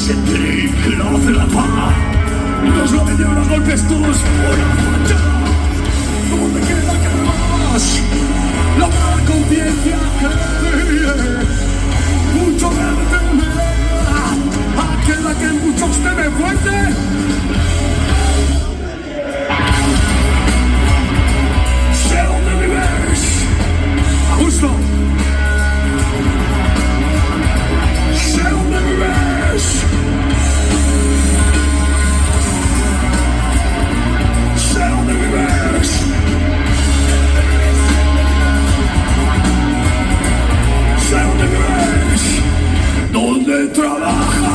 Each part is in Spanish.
sentiré que la hace la paga. Nos la vendieron a golpes todos por la fachada. ¿Cómo te queda que más? La mala conciencia que mucho me teme. Aquella que muchos temen fuerte. Sé dónde vives. Justo. Sé dónde vives. Sé dónde vives. Sé dónde vives. Dónde trabajan.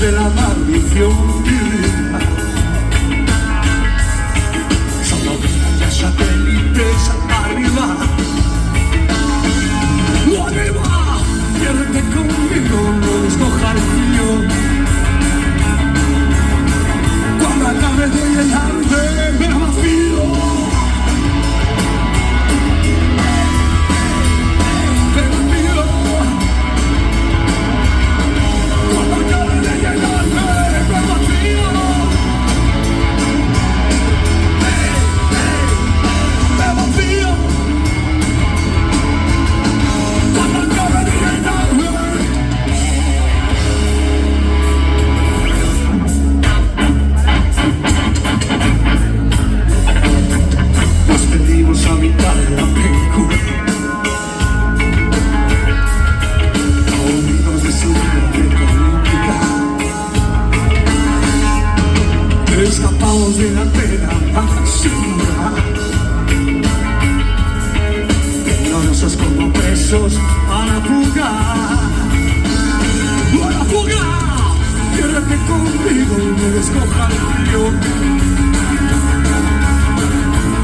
de la maldición divina. Solo ya satélites arriba. ¡No arriba! Quédate conmigo, no escoja el frío. Cuando acabe de llenarme, me vacío. Me vacío. Cuando acabe de llenarme, me vacío. Me vacío. Cuando acabe de llenarme. Nos perdimos a mitad de la película. Unidos de su vida política. Escapamos de la pena máxima. Tecnolosos como presos a la fuga. ¡A la fuga! Quédate conmigo, no escoja el frío.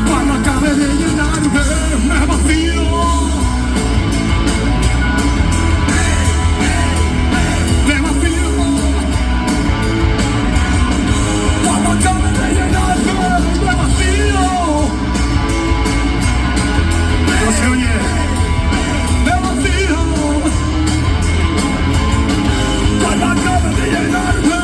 Cuando acabe de llenarme, me vacío. Me vacío. Cuando acabe de llenarme, me vacío. No se oye. Me vacío. Cuando acabe de llenarme.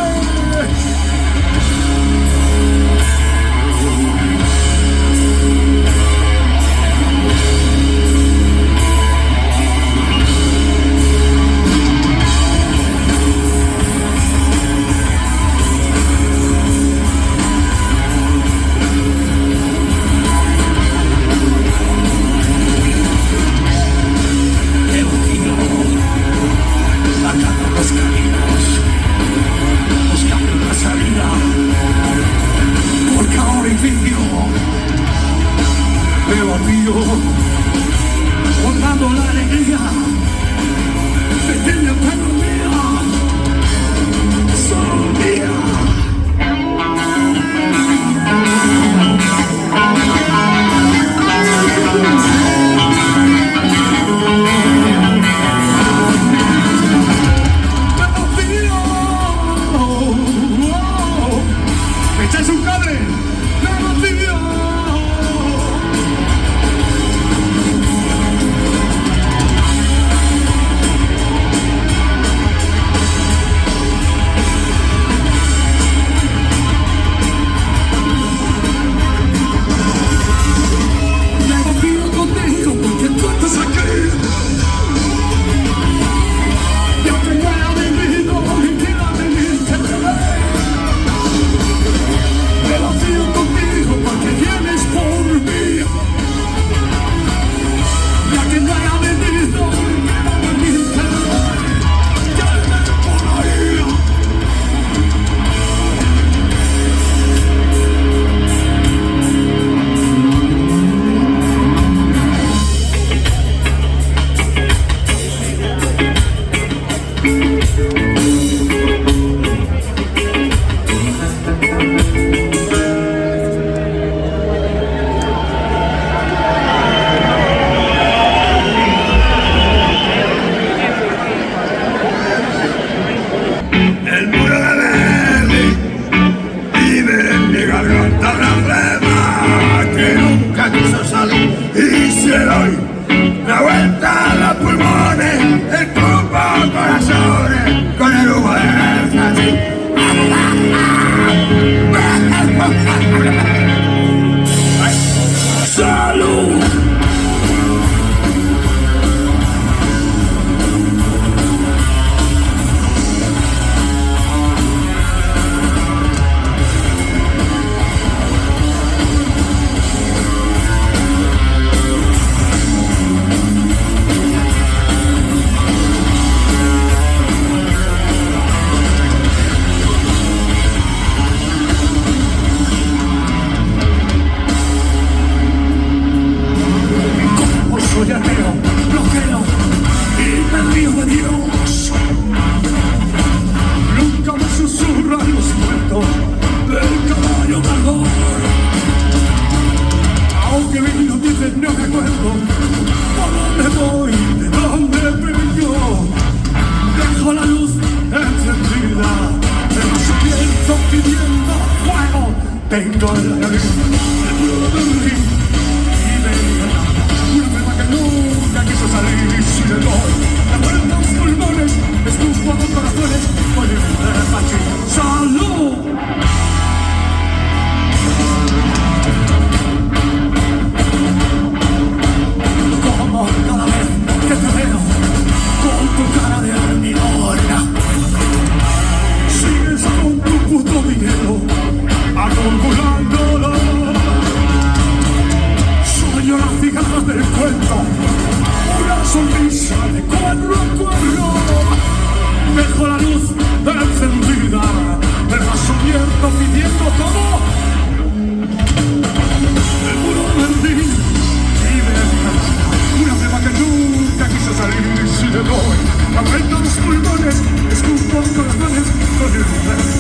pulmones, escupo corazones con el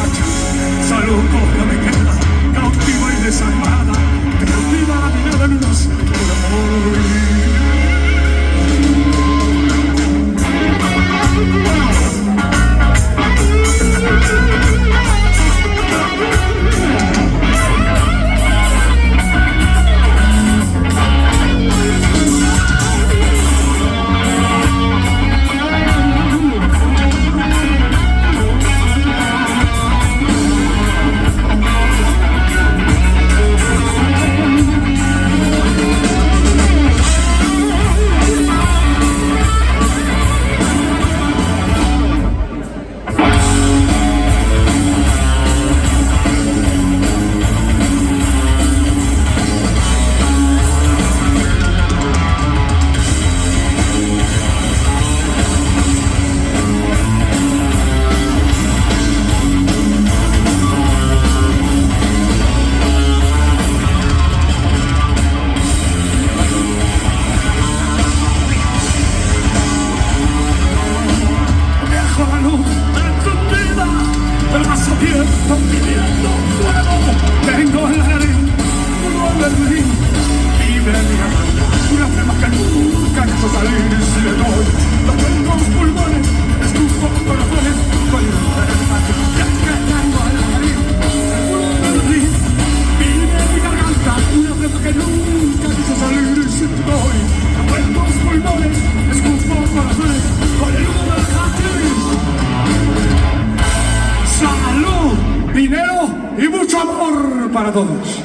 hacha. Salud no me queda, cautiva y desarmada, que cautiva la mirada lunas por amor. Pidiendo fuego, tengo en la nariz un Berlín, vive mi garganta, una flema que nunca quiso salir si le doy. Lo tengo en los pulmones, escupo corazones, con el remate que tengo en la nariz un Berlín, vive mi garganta, una flema que nunca quiso salir si le doy. Lo tengo en los pulmones, escupo corazones, con el remate. Salud, dinero y mucho amor para todos.